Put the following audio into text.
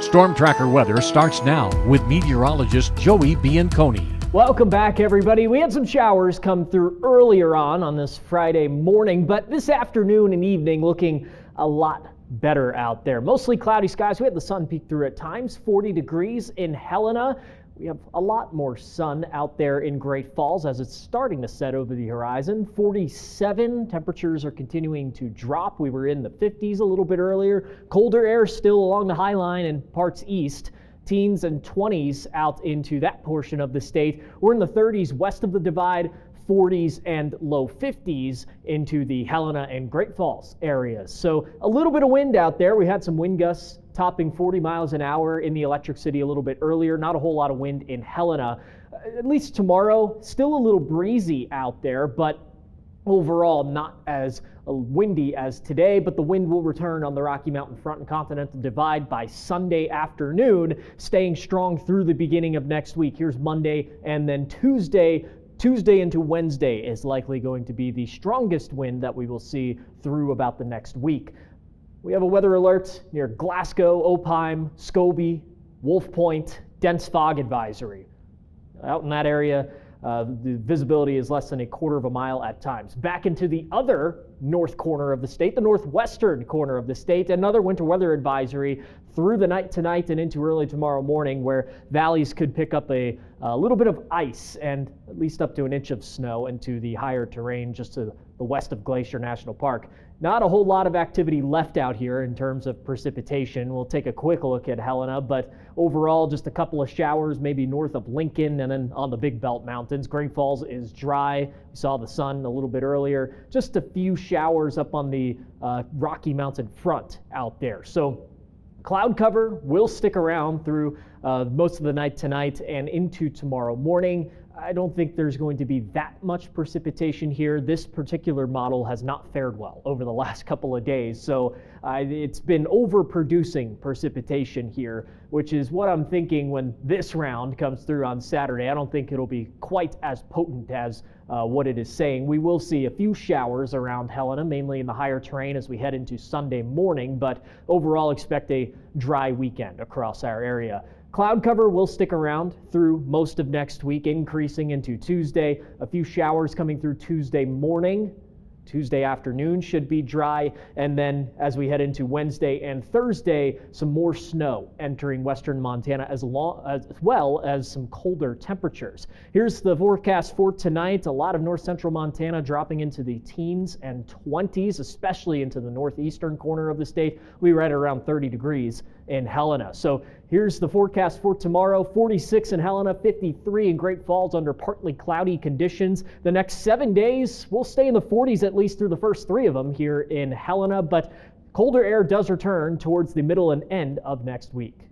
Storm Tracker weather starts now with meteorologist Joey Bianconi. Welcome back, everybody. We had some showers come through earlier on this Friday morning, but this afternoon and evening looking a lot better out there. Mostly cloudy skies. We had the sun peek through at times, 40 degrees in Helena. We have a lot more sun out there in Great Falls as it's starting to set over the horizon. 47, temperatures are continuing to drop. We were in the 50s a little bit earlier. Colder air still along the High Line and parts east. Teens and 20s out into that portion of the state. We're in the 30s west of the divide, 40s and low 50s into the Helena and Great Falls areas. So a little bit of wind out there. We had some wind gusts topping 40 miles an hour in the Electric City a little bit earlier. Not a whole lot of wind in Helena. At least tomorrow, still a little breezy out there, but overall not as windy as today, but the wind will return on the Rocky Mountain Front and Continental Divide by Sunday afternoon, staying strong through the beginning of next week. Here's Monday, and then Tuesday into Wednesday is likely going to be the strongest wind that we will see through about the next week. We have a weather alert near Glasgow, Opheim, Scobie, Wolf Point, dense fog advisory. Out in that area, the visibility is less than a quarter of a mile at times. Back into the other north corner of the state, the northwestern corner of the state, another winter weather advisory through the night tonight and into early tomorrow morning, where valleys could pick up a little bit of ice and at least up to an inch of snow into the higher terrain just to the west of Glacier National Park. Not a whole lot of activity left out here in terms of precipitation. We'll take a quick look at Helena, but overall just a couple of showers maybe north of Lincoln and then on the Big Belt Mountains. Great Falls is dry. We saw the sun a little bit earlier. Just a few showers up on the Rocky Mountain front out there. So cloud cover will stick around through most of the night tonight and into tomorrow morning. I don't think there's going to be that much precipitation here. This particular model has not fared well over the last couple of days, so it's been overproducing precipitation here, which is what I'm thinking when this round comes through on Saturday. I don't think it'll be quite as potent as what it is saying. We will see a few showers around Helena, mainly in the higher terrain as we head into Sunday morning, but overall expect a dry weekend across our area. Cloud cover will stick around through most of next week, increasing into Tuesday. A few showers coming through Tuesday morning. Tuesday afternoon should be dry, and then as we head into Wednesday and Thursday, some more snow entering western Montana as well as some colder temperatures. Here's the forecast for tonight. A lot of north central Montana dropping into the teens and 20s, especially into the northeastern corner of the state. We right around 30 degrees in Helena. So here's the forecast for tomorrow. 46 in Helena, 53 in Great Falls under partly cloudy conditions. The next 7 days, we'll stay in the 40s at least through the first 3 of them here in Helena, but colder air does return towards the middle and end of next week.